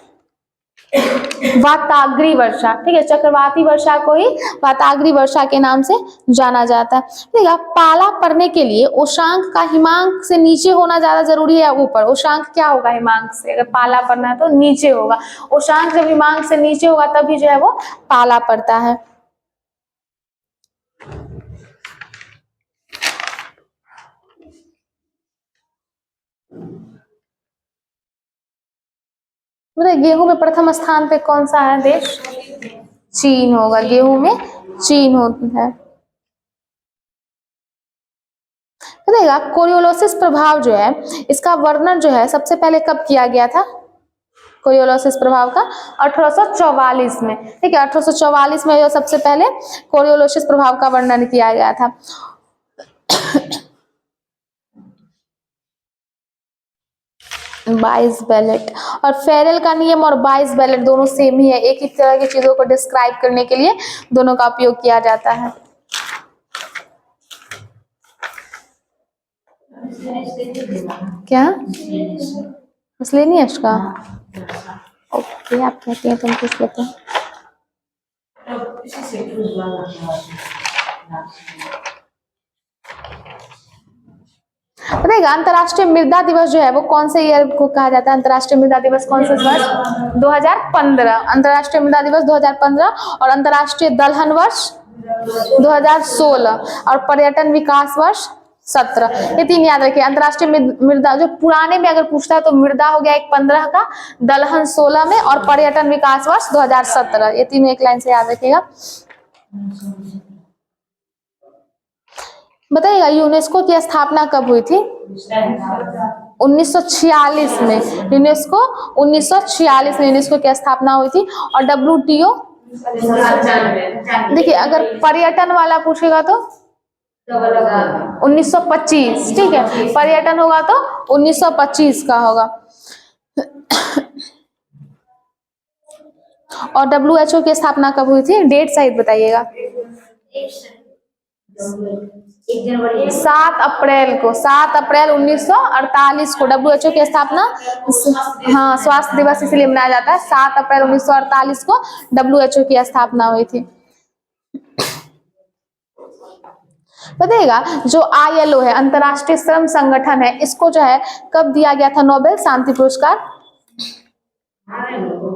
वाताग्री वर्षा, ठीक है। चक्रवाती वर्षा को ही वाताग्री वर्षा के नाम से जाना जाता है। देखिएगा पाला पड़ने के लिए उषांक का हिमांक से नीचे होना ज्यादा जरूरी है या ऊपर? उषांक क्या होगा हिमांक से? अगर पाला पड़ना है तो नीचे होगा। उषांक जब हिमांक से नीचे होगा तभी जो है वो पाला पड़ता है। गेहूं में प्रथम स्थान पे कौन सा है देश? चीन होगा। गेहूं में चीन होता है। देखिएगा कोरियोलिसिस प्रभाव जो है इसका वर्णन जो है सबसे पहले कब किया गया था? कोरियोलिसिस प्रभाव का 1844 में, ठीक है। 1844 में जो सबसे पहले कोरियोलिसिस प्रभाव का वर्णन किया गया था। बाइस बेलेट और फेरेल का नियम और बाइस बेलेट दोनों सेम ही है। एक ही तरह की चीजों को डिस्क्राइब करने के लिए दोनों का उपयोग किया जाता है। क्या मिसलेनियस का? ओके आप कहते हैं तुम पूछ लेते हैं। बताइएगा अंतर्राष्ट्रीय मृदा दिवस जो है वो कौन से ईयर को कहा जाता है? अंतर्राष्ट्रीय मृदा दिवस कौन से वर्ष? 2015। अंतर्राष्ट्रीय मृदा दिवस 2015। और अंतर्राष्ट्रीय दलहन वर्ष 2016। और पर्यटन विकास वर्ष 17। ये 3 याद रखिए। अंतर्राष्ट्रीय मृदा जो पुराने में अगर पूछता है तो मृदा हो गया एक 15 का, दलहन 16 में और पर्यटन विकास वर्ष 2017। ये तीनों एक लाइन से याद रखिएगा। बताइएगा यूनेस्को की स्थापना कब हुई थी? 1946 में। यूनेस्को 1946 में यूनेस्को की स्थापना हुई थी। और WTO देखिए अगर पर्यटन वाला पूछेगा तो 1925, ठीक है। पर्यटन होगा तो 1925 का होगा। और WHO की स्थापना कब हुई थी? डेट सहित बताइएगा। 7 अप्रैल को, 7 अप्रैल 1948 को WHO की स्थापना, हाँ स्वास्थ्य दिवस इसलिए मनाया जाता है। 7 अप्रैल 1948 को WHO की स्थापना हुई थी। बताइएगा जो ILO है अंतर्राष्ट्रीय श्रम संगठन है, इसको जो है कब दिया गया था नोबेल शांति पुरस्कार?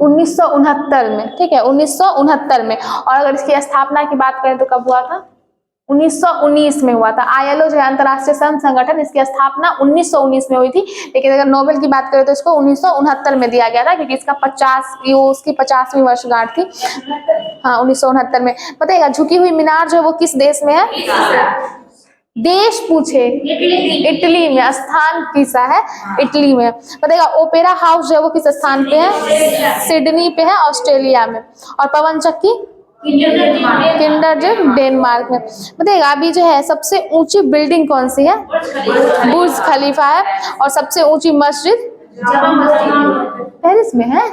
1969 में, ठीक है 1969 में। और अगर इसकी स्थापना की बात करें तो कब हुआ था? 1919 में हुआ था। ILO जो है अंतर्राष्ट्रीय श्रम संगठन, इसकी स्थापना 1919 में हुई थी। लेकिन अगर नोबेल की बात करें तो इसको 1969 में दिया गया था, क्योंकि इसका 50वीं 50वीं वर्षगांठ थी। हाँ 1969 में। बताइएगा झुकी हुई मीनार जो है वो किस देश में है? देश पूछे, इटली में। स्थान किसा है? इटली में। बताइएगा ओपेरा हाउस जो है वो किस स्थान पे है? सिडनी पे है, ऑस्ट्रेलिया में। और पवन चक्की किंडरजर्ग डेनमार्क में। बताइएगा अभी जो है सबसे ऊंची बिल्डिंग कौन सी है? बुर्ज खलीफा है। और सबसे ऊंची मस्जिद पेरिस में है।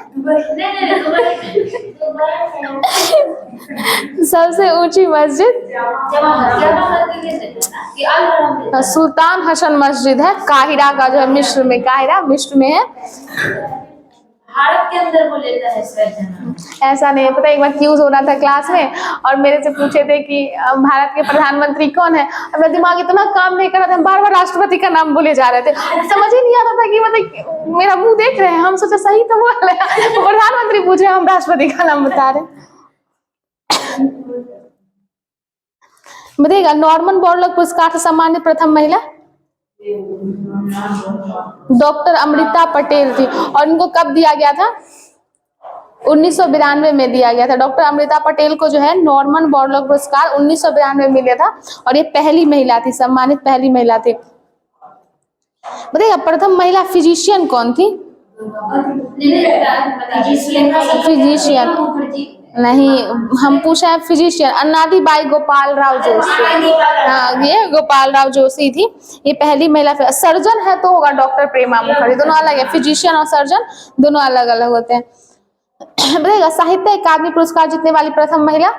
सबसे ऊंची मस्जिद सुल्तान हसन मस्जिद है, काहिरा का जो है, मिस्र में। काहिरा मिस्र में है। भारत के अंदर वो लेता है सर। ऐसा नहीं है, पता है एक बार क्यूज हो रहा था क्लास में और मेरे से पूछे थे कि भारत के प्रधानमंत्री कौन है। और मेरा दिमाग इतना काम नहीं कर रहा था, बार बार राष्ट्रपति का नाम बोले जा रहे थे। समझ ही नहीं आ रहा था कि मतलब मेरा मुंह देख रहे हैं, हम सोचे सही तो बोल रहे हैं, प्रधानमंत्री पूछ रहे हैं, हम राष्ट्रपति का नाम बता रहे हैं। बताइएगा नॉर्मन बोरलॉग पुरस्कार से सम्मानित प्रथम महिला डॉक्टर अमृता पटेल थी। और इनको कब दिया गया था? 1992 में दिया गया था। डॉक्टर अमृता पटेल को जो है नॉर्मन बोरलॉग पुरस्कार 1992 में मिला था और ये पहली महिला थी, सम्मानित पहली महिला थी। बताइए प्रथम महिला फिजिशियन कौन थी? फिजिशियन नहीं, हम पूछे हैं फिजिशियन। अन्नादीबाई गोपाल राव जोशी। हाँ, ये गोपाल राव जोशी थी, ये पहली महिला। सर्जन है तो होगा डॉक्टर प्रेमा मुखर्जी। दोनों अलग है, फिजिशियन और सर्जन दोनों अलग अलग होते हैं। बताइएगा साहित्य अकादमी पुरस्कार जीतने वाली प्रथम महिला?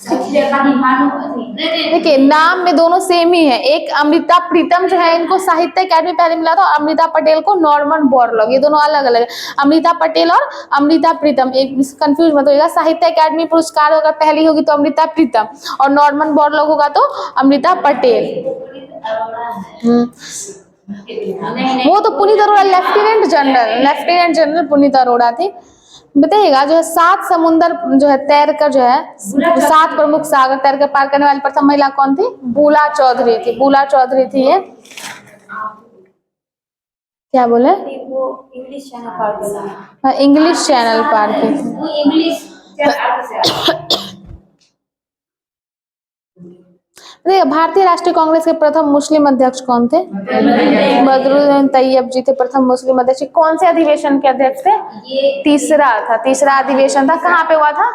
देखिए नाम में दोनों सेम ही है। एक अमृता प्रीतम जो है इनको साहित्य अकादमी पहले मिला था, और अमृता पटेल को नॉर्मन बोरलॉग। ये दोनों अलग अलग है, अमृता पटेल और अमृता प्रीतम। एक कंफ्यूज मत होइएगा, साहित्य अकादमी पुरस्कार अगर पहली होगी तो अमृता प्रीतम, और नॉर्मन बोरलॉग होगा तो अमृता पटेल। वो तो पुनीत अरोड़ा लेफ्टिनेंट जनरल पुनीत अरोड़ा थी। बताइएगा जो है 7 समुंदर जो है तैर कर जो है 7 प्रमुख सागर तैर कर पार करने वाली प्रथम महिला कौन थी? बूला चौधरी थी। बूला चौधरी थी ये। क्या बोले? वो इंग्लिश चैनल पार कर हाँ, इंग्लिश चैनल पार की थी। वो इंग्लिश देखिए भारतीय राष्ट्रीय कांग्रेस के प्रथम मुस्लिम अध्यक्ष कौन थे? बदरुद्दीन तैयब जी थे प्रथम मुस्लिम अध्यक्ष। कौन से अधिवेशन के अध्यक्ष थे? तीसरा था, तीसरा अधिवेशन था। कहाँ पे हुआ था?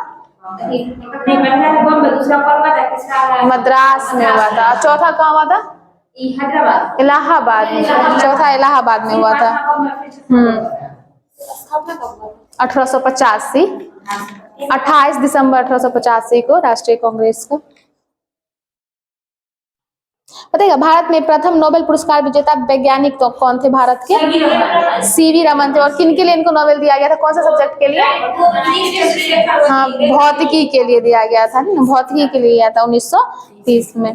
मद्रास में हुआ था। चौथा कहाँ हुआ था? इलाहाबाद में। चौथा इलाहाबाद में हुआ था। 1885 28 दिसंबर 1885 को राष्ट्रीय कांग्रेस का। बताइएगा भारत में प्रथम नोबेल पुरस्कार विजेता वैज्ञानिक तो कौन थे भारत के? सीवी रमन थे। और किन के लिए इनको नोबेल दिया गया था? कौन सा सब्जेक्ट के लिए? हाँ, भौतिकी के लिए दिया गया था। भौतिकी के लिए दिया था 1930 में।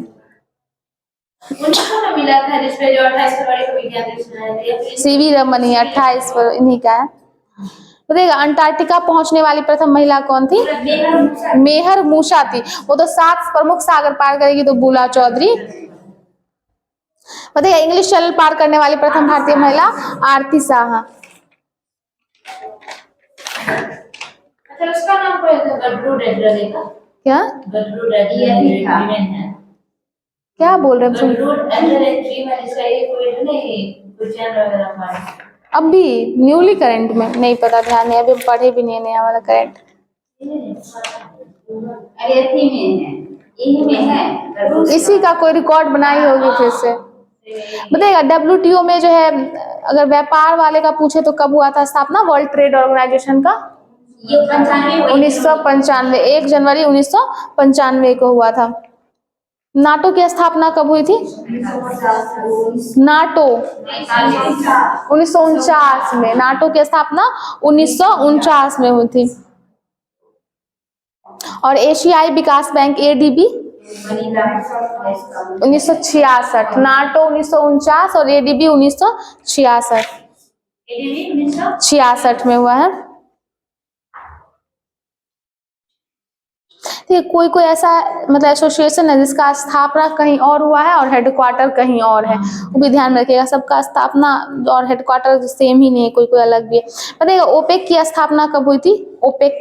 उनको मिला था जिसपे जो 28 फरवरी को विज्ञान दिवस मनाया गया। सीवी रमन ही 28 फरवरी इन्हीं का है। बताइएगा अंटार्कटिका पहुंचने वाली प्रथम महिला कौन थी? मेहर मूसा थी। वो तो 7 प्रमुख सागर पार करेगी तो बूला चौधरी। बताइए इंग्लिश चैनल पार करने वाली प्रथम भारतीय महिला आरती साहा। अच्छा उसका नाम क्या था? गटरूड एड्रेस का क्या? गटरूड एड्रेस है। क्या बोल रहे हैं? गटरूड एड्रेस वीमेन इसका ये कोई नहीं कुछ चैनल वगैरह पार अभी न्यूली करंट में नहीं पता, ध्यान नहीं, अभी पढ़े भी नहीं नया वाला करंट। अरे थी में है, यही में है। इसी का कोई रिकॉर्ड बनाई होगी फिर से। बताइएगा डब्ल्यूटीओ में जो है अगर व्यापार वाले का पूछे तो कब हुआ था स्थापना वर्ल्ड ट्रेड ऑर्गेनाइजेशन का? ये 1995 1 जनवरी 1995 को हुआ था। नाटो की स्थापना कब हुई थी? नाटो 1949 में। नाटो की स्थापना 1949 में हुई थी। और एशियाई विकास बैंक एडीबी 1966। नाटो 1949 और एडीबी 1966 में हुआ है। कोई कोई ऐसा मतलब एसोसिएशन है जिसका स्थापना कहीं और हुआ है और हेडक्वार्टर कहीं और है, वो भी ध्यान रखिएगा। सबका स्थापना और हेडक्वार्टर सेम ही नहीं है, कोई कोई अलग भी है। बताइएगा ओपेक की स्थापना कब हुई थी? ओपेक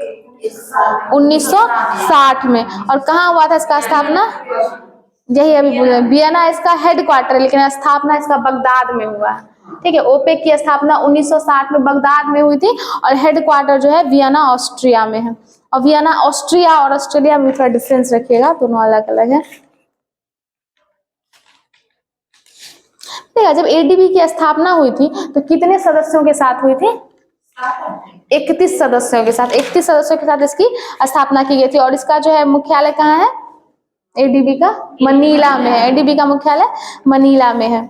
1960 में। और कहाँ हुआ था इसका स्थापना? यही अभी बोले, वियना इसका हेडक्वार्टर है, लेकिन स्थापना इसका बगदाद में हुआ है। ठीक है, ओपेक की स्थापना 1960 में बगदाद में हुई थी और हेडक्वार्टर जो है वियना ऑस्ट्रिया में है। और वियना ऑस्ट्रिया और ऑस्ट्रेलिया में थोड़ा डिफरेंस रखिएगा, दोनों अलग अलग है। ठीक है, जब एडीबी की स्थापना हुई थी तो कितने सदस्यों के साथ हुई थी? 31 सदस्यों के साथ, 31 सदस्यों के साथ इसकी स्थापना की गई थी। और इसका जो है मुख्यालय कहाँ है? एडीबी का मनीला में है। एडीबी का मुख्यालय मनीला में है।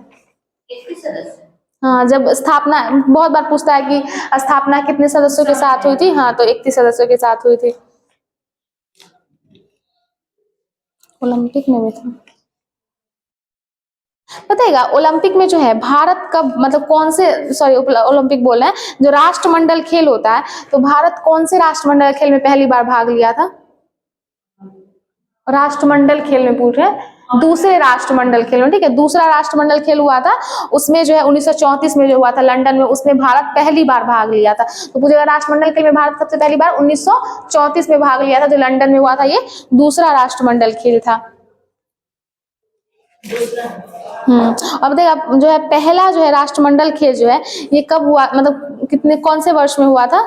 31 सदस्य। हाँ, जब स्थापना, बहुत बार पूछता है कि स्थापना कितने सदस्यों के साथ हुई थी, हाँ तो 31 सदस्यों के साथ हुई थी। ओलंपिक में भी था, बताइएगा ओलंपिक में जो है भारत का मतलब कौन से, सॉरी ओलंपिक बोल रहे हैं, जो राष्ट्रमंडल खेल होता है, तो भारत कौन से राष्ट्रमंडल खेल में पहली बार भाग लिया था? राष्ट्रमंडल खेल में पूछ रहे हैं, दूसरे राष्ट्रमंडल खेल में। ठीक है, दूसरा राष्ट्रमंडल खेल हुआ था, उसमें जो है 1934 में जो हुआ था लंदन में, उसमें भारत पहली बार भाग लिया था। तो पूछेगा राष्ट्रमंडल खेल में भारत सबसे पहली बार 1934 में भाग लिया था, जो लंदन में हुआ था, ये दूसरा राष्ट्रमंडल खेल था। अब देखिए जो है पहला जो है राष्ट्रमंडल खेल जो है ये कब हुआ, मतलब कितने, कौन से वर्ष में हुआ था?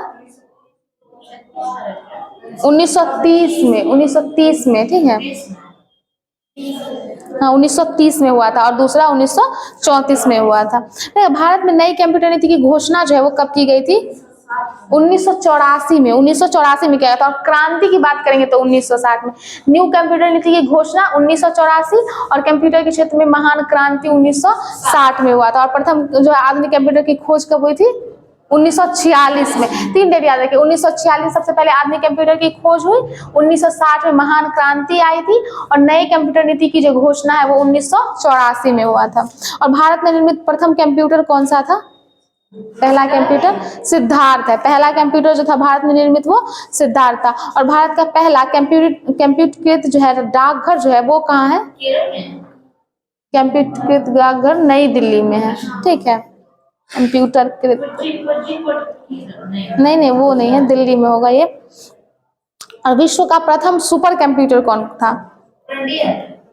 1930 में, 1930 में। ठीक है, हाँ 1930 में हुआ था और दूसरा 1934 में हुआ था। भारत में नई कंप्यूटर नीति की घोषणा जो है वो कब की गई थी? 1984 में। 1984 में किया था। और क्रांति की बात करेंगे तो 1960 में। न्यू कंप्यूटर नीति की घोषणा 1984 और कंप्यूटर के क्षेत्र में महान क्रांति 1960 में हुआ था। और प्रथम जो आधुनिक कंप्यूटर की खोज कब हुई थी? 1946 में। 3 डेट याद रखिए, 1946 सबसे पहले आधुनिक कंप्यूटर की खोज हुई, 1960 में महान क्रांति आई थी और नई कंप्यूटर नीति की जो घोषणा है वो 1984 में हुआ था। और भारत में निर्मित प्रथम कंप्यूटर कौन सा था? पहला कंप्यूटर सिद्धार्थ है। पहला कंप्यूटर जो था भारत में निर्मित वो सिद्धार्थ था। और भारत का पहला कंप्यूटरकृत जो है डाकघर जो है वो कहाँ है? कंप्यूटरकृत डाकघर नई दिल्ली में है। ठीक है, कंप्यूटरकृत नहीं वो नहीं है, दिल्ली में होगा ये। और विश्व का प्रथम सुपर कंप्यूटर कौन था?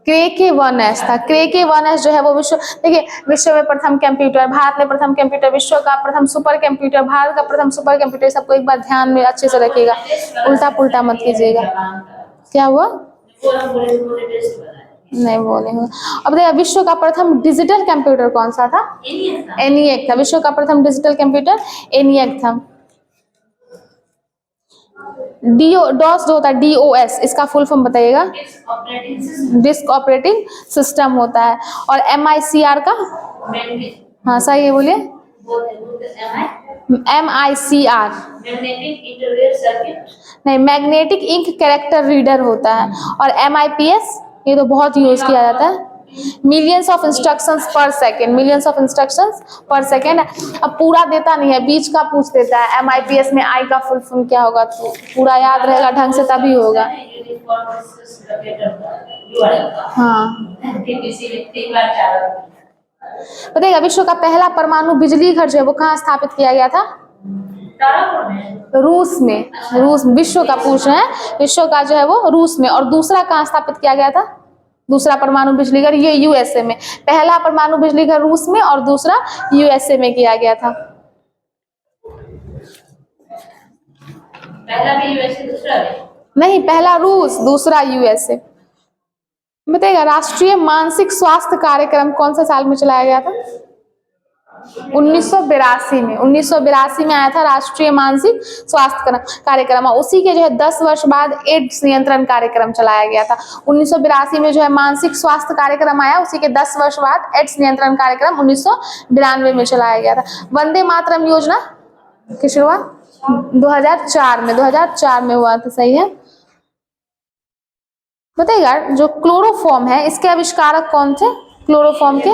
KK-1S था। KK-1S जो है वो विश्व, देखिए विश्व में प्रथम कंप्यूटर, भारत में प्रथम कंप्यूटर, विश्व का प्रथम सुपर कंप्यूटर, भारत का प्रथम सुपर कंप्यूटर, सबको एक बार ध्यान में अच्छे से रखिएगा, उल्टा पुल्टा मत कीजिएगा। क्या हुआ? नहीं वो नहीं हुआ। अब देखिए विश्व का प्रथम डिजिटल कंप्यूटर कौन सा था? ENIAC था। विश्व का प्रथम डिजिटल कंप्यूटर ENIAC था। DOS जो होता है, DOS, इसका फुल फॉर्म बताइएगा। डिस्क ऑपरेटिंग सिस्टम होता है। और MICR का, हाँ सही है, बोलिए। MICR नहीं, मैग्नेटिक इंक कैरेक्टर रीडर होता है। और MIPS ये तो बहुत यूज किया जाता है, मिलियंस ऑफ इंस्ट्रक्शंस पर सेकेंड, मिलियंस ऑफ इंस्ट्रक्शंस पर सेकेंड। अब पूरा देता नहीं है, बीच का पूछ देता है। MIPS में आई का फुल फॉर्म क्या होगा, तो पूरा याद रहेगा ढंग से तभी होगा। हाँ बताइएगा विश्व का पहला परमाणु बिजली घर जो है वो कहाँ स्थापित किया गया था? रूस में। रूस, विश्व का पूछ रहे हैं, विश्व का जो है वो रूस में। और दूसरा कहाँ स्थापित किया गया था? दूसरा परमाणु बिजली घर ये USA में। पहला परमाणु बिजली घर रूस में और दूसरा USA में किया गया था। पहला भी USA, दूसरा भी नहीं, पहला रूस, दूसरा USA। बताइएगा राष्ट्रीय मानसिक स्वास्थ्य कार्यक्रम कौन सा साल में चलाया गया था? 1982 में। 1982 में आया था राष्ट्रीय मानसिक स्वास्थ्य कार्यक्रम। उसी के जो है 10 वर्ष बाद एड्स नियंत्रण कार्यक्रम चलाया गया था। 1982 में जो है मानसिक स्वास्थ्य कार्यक्रम आया, उसी के 10 वर्ष बाद एड्स नियंत्रण कार्यक्रम 1992 में चलाया गया था। वंदे मातरम योजना की शुरुआत 2004 में, 2004 में हुआ था। सही है। बताइएगा जो क्लोरोफॉर्म है इसके आविष्कारक कौन थे? क्लोरोफॉर्म के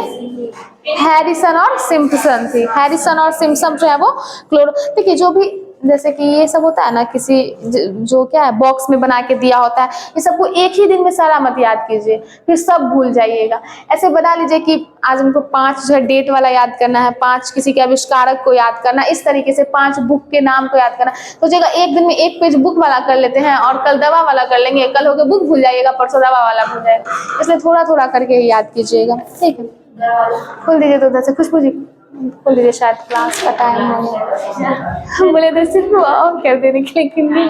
हैरिसन और सिम्पसन थे। हैरिसन और सिम्पसन जो है वो देखिए जो भी जैसे कि ये सब होता है ना, किसी जो क्या है बॉक्स में बना के दिया होता है, ये सबको एक ही दिन में सारा मत याद कीजिए, फिर सब भूल जाइएगा। ऐसे बना लीजिए कि आज हमको 5 जो है डेट वाला याद करना है, 5 किसी के आविष्कारक को याद करना, इस तरीके से 5 बुक के नाम को याद करना। तो जगह एक दिन में 1 पेज बुक वाला कर लेते हैं और कल दवा वाला कर लेंगे, कल होकर बुक भूल जाइएगा, परसों दवा वाला भूल जाएगा। इसलिए थोड़ा थोड़ा करके ही याद कीजिएगा, ठीक है। खोल दीजिए तो उधर से, खुशबू जी खोल दीजिए, शायद क्लास का टाइम हो गया। बोले तो सिर्फ ऑन कर देने के लिए, लेकिन नहीं।